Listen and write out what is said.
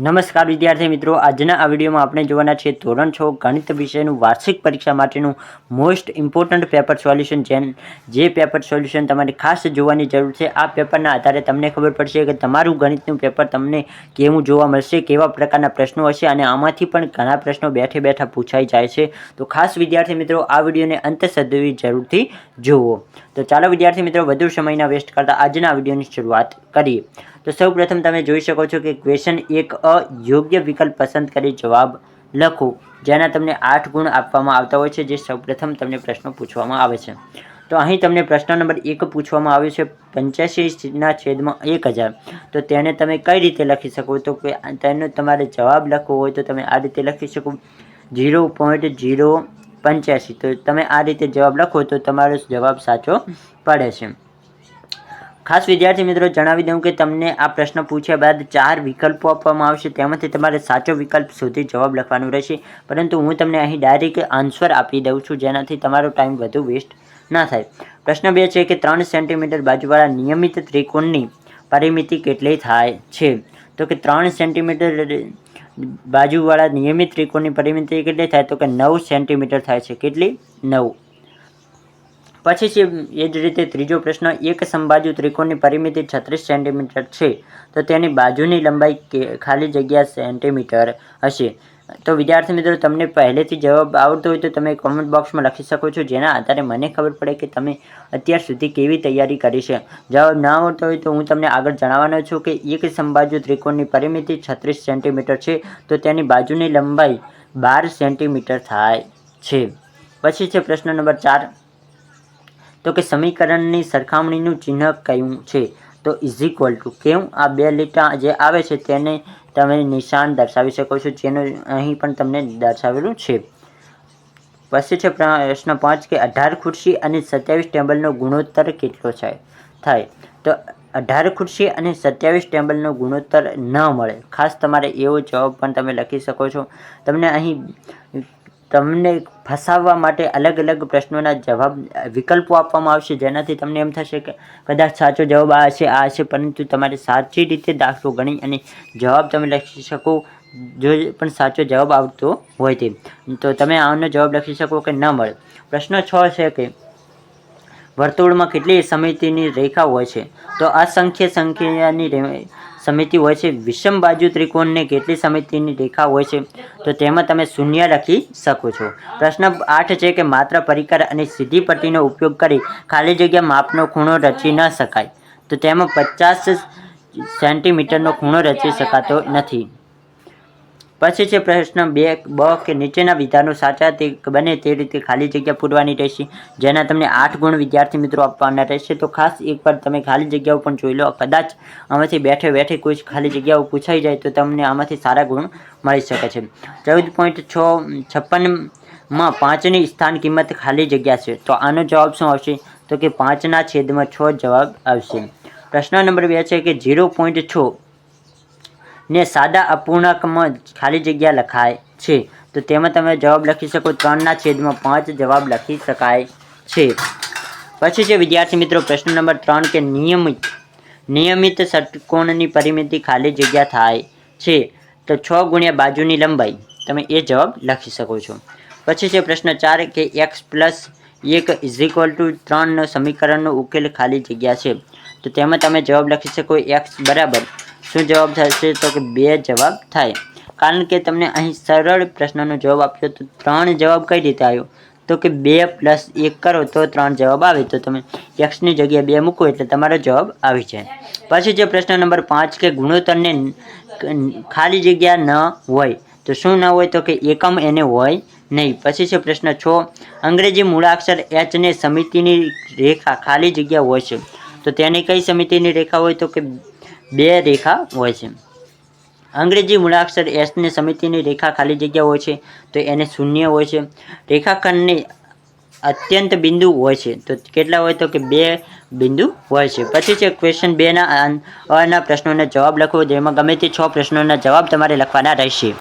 નમસ્કાર વિદ્યાર્થી મિત્રો, આજના આ વિડીયોમાં આપણે જોવાના છે ધોરણ 6 ગણિત વિષયનું વાર્ષિક પરીક્ષા માટેનું મોસ્ટ ઇમ્પોર્ટન્ટ પેપર સોલ્યુશન. જે પેપર સોલ્યુશન તમારે ખાસ જોવાની જરૂર છે. આ પેપરના આધારે તમને ખબર પડશે કે તમારું ગણિતનું પેપર તમને કેવું જોવા મળશે, કેવા પ્રકારના પ્રશ્નો હશે અને આમાંથી પણ ઘણા પ્રશ્નો બેઠે બેઠા પૂછાઈ જાય છે. તો ખાસ વિદ્યાર્થી મિત્રો આ વિડીયોને અંત સુધી જરૂરથી જુઓ. તો ચાલો વિદ્યાર્થી મિત્રો વધુ સમયના વેસ્ટ કરતા આજના વિડીયોની શરૂઆત કરીએ. તો સૌ પ્રથમ તમે જોઈ શકો છો કે ક્વેશ્ચન 1 યોગ્ય વિકલ્પ પસંદ કરી જવાબ લખો, જેના તમને 8 ગુણ આપવામાં આવતા હોય છે. જે સૌ પ્રથમ તમને પ્રશ્નો પૂછવામાં આવે છે. તો અહીં તમને પ્રશ્ન નંબર 1 પૂછવામાં આવ્યો છે 85/1000. તો તેને તમે કઈ રીતે લખી શકો? તો કે તેનો તમારે જવાબ લખવો હોય તો તમે આ રીતે લખી શકો 0.085. તો તમે આ રીતે જવાબ લખો તો તમારો જવાબ સાચો પડે છે. ખાસ વિદ્યાર્થી મિત્રો જણાવી દઉં કે તમને આ પ્રશ્ન પૂછ્યા બાદ 4 વિકલ્પો આપવામાં આવશે. તેમાંથી તમારે સાચો વિકલ્પ શોધી જવાબ લખવાનો રહેશે. પરંતુ હું તમને અહીં ડાયરેક્ટ આન્સર આપી દઉં છું, જેનાથી તમારો ટાઈમ વધુ વેસ્ટ ના થાય. પ્રશ્ન 2 છે કે 3 સેન્ટીમીટર બાજુવાળા નિયમિત ત્રિકોણની પરિમિતિ કેટલી થાય છે? તો કે 3 સેન્ટીમીટર બાજુવાળા નિયમિત ત્રિકોણની પરિમિતિ કેટલી થાય? તો કે 9 સેન્ટીમીટર થાય છે. કેટલી? 9. પછી છે એ જ રીતે ત્રીજો પ્રશ્ન, એક સમબાજુ ત્રિકોણની પરિમિતિ 36 સેન્ટીમીટર છે, તો તેની બાજુની લંબાઈ ખાલી જગ્યા સેન્ટીમીટર હશે. તો વિદ્યાર્થી મિત્રો તમને પહેલેથી જવાબ આવડતો હોય તો તમે કોમેન્ટ બોક્સમાં લખી શકો છો, જેના આધારે મને ખબર પડે કે તમે અત્યાર સુધી કેવી તૈયારી કરી છે. જવાબ ના આવડતો હોય તો હું તમને આગળ જણાવવાનો છું કે એક સમબાજુ ત્રિકોણની પરિમિતિ 36 સેન્ટીમીટર છે, તો તેની બાજુની લંબાઈ 12 સેન્ટીમીટર થાય છે. પછી છે પ્રશ્ન નંબર 4, તો કે સમીકરણની સરખામણીનું ચિહ્ન કયું છે? તો ઇઝ ટુ કેવું? આ 2 લીટા જે આવે છે તેને તમે નિશાન દર્શાવી શકો છો, જેનું અહીં પણ તમને દર્શાવેલું છે. પછી છે પ્રશ્ન 5 કે 18 ખુરશી અને 27 ટેબલનો ગુણોત્તર કેટલો થાય? તો 18 ખુરશી અને 27 ટેબલનો ગુણોત્તર ન મળે. ખાસ તમારે એવો જવાબ પણ તમે લખી શકો છો. તમને ફસાવવા માટે અલગ અલગ પ્રશ્નોના જવાબ વિકલ્પો આપવામાં આવશે, જેનાથી તમને એમ થશે કે કદાચ સાચો જવાબ આ હશે, પરંતુ તમારે સાચી રીતે દાખલો ગણી અને જવાબ તમે લખી શકો. જો પણ સાચો જવાબ આવતો હોય તે તો તમે આનો જવાબ લખી શકો કે ન મળે. પ્રશ્ન 6 છે કે વર્તુળમાં કેટલી સમિતિની રેખા હોય છે? તો અસંખ્ય સંખ્યાની સમિતિ હોય છે. વિષમ બાજુ ત્રિકોણને કેટલી સમિતિની રેખા હોય છે? તો તેમાં તમે 0 લખી શકો છો. પ્રશ્ન 8 છે કે માત્ર પરિકર અને સીધી પટ્ટીનો ઉપયોગ કરી ખાલી જગ્યા માપનો ખૂણો રચી ન શકાય? તો તેમાં 50 સેન્ટીમીટરનો ખૂણો રચી શકાતો નથી. પછી છે પ્રશ્ન 2 કે નીચેના વિધાનો સાચા બને તે રીતે ખાલી જગ્યા પૂરવાની રહેશે, જેના તમને 8 ગુણ વિદ્યાર્થી મિત્રો આપવાના રહેશે. તો ખાસ એકવાર તમે ખાલી જગ્યાઓ પણ જોઈ લો. કદાચ આમાંથી બેઠે કોઈ ખાલી જગ્યાઓ પૂછાઈ જાય તો તમને આમાંથી સારા ગુણ મળી શકે છે. 14.56માં 5ની સ્થાન કિંમત ખાલી જગ્યા છે, તો આનો જવાબ શું આવશે? તો કે 5/6 જવાબ આવશે. પ્રશ્ન નંબર 2 છે કે 0.6 ને સાદા અપૂર્ણાંકમાં ખાલી જગ્યા લખાય છે, તો તેમાં તમે જવાબ લખી શકો 3/5 જવાબ લખી શકાય છે. પછી છે વિદ્યાર્થી મિત્રો પ્રશ્ન નંબર 3 કે નિયમિત ષટકોણની પરિમિતિ ખાલી જગ્યા થાય છે, તો 6 ગુણ્યા બાજુની લંબાઈ. તમે એ જવાબ લખી શકો છો. પછી છે પ્રશ્ન 4 કે x+1 = 3 સમીકરણનો ઉકેલ ખાલી જગ્યા છે, તો તેમાં તમે જવાબ લખી શકો x બરાબર શું જવાબ થશે? તો કે 2 જવાબ થાય. કારણ કે તમને અહીં સરળ પ્રશ્નનો જવાબ આપ્યો તો 3 જવાબ કઈ રીતે આવ્યો? તો કે 2 + 1 કરો તો 3 જવાબ આવે. તો તમે x ની જગ્યાએ 2 મૂકો એટલે તમારો જવાબ આવી જાય. પછી જે પ્રશ્ન નંબર 5 કે ગુણોત્તરને ખાલી જગ્યા ન હોય તો શું ન હોય? તો કે એકમ એને હોય નહીં. પછી છે પ્રશ્ન 6 અંગ્રેજી મૂળાક્ષર h ને સમિતિની રેખા ખાલી જગ્યા હોય છે, તો તેની કઈ સમિતિની રેખા હોય? તો કે 2 રેખા હોય છે. અંગ્રેજી મૂળાક્ષર s ને સમિતિની રેખા ખાલી જગ્યા હોય છે, તો એને 0 હોય છે. રેખાખંડની અત્યંત બિંદુ હોય છે, તો કેટલા હોય? તો કે 2 બિંદુ હોય છે. પછી છે ક્વેશ્ચન 2ના પ્રશ્નોના જવાબ લખો, જેમાં ગમે તે 6 પ્રશ્નોના જવાબ તમારે લખવાના રહેશે.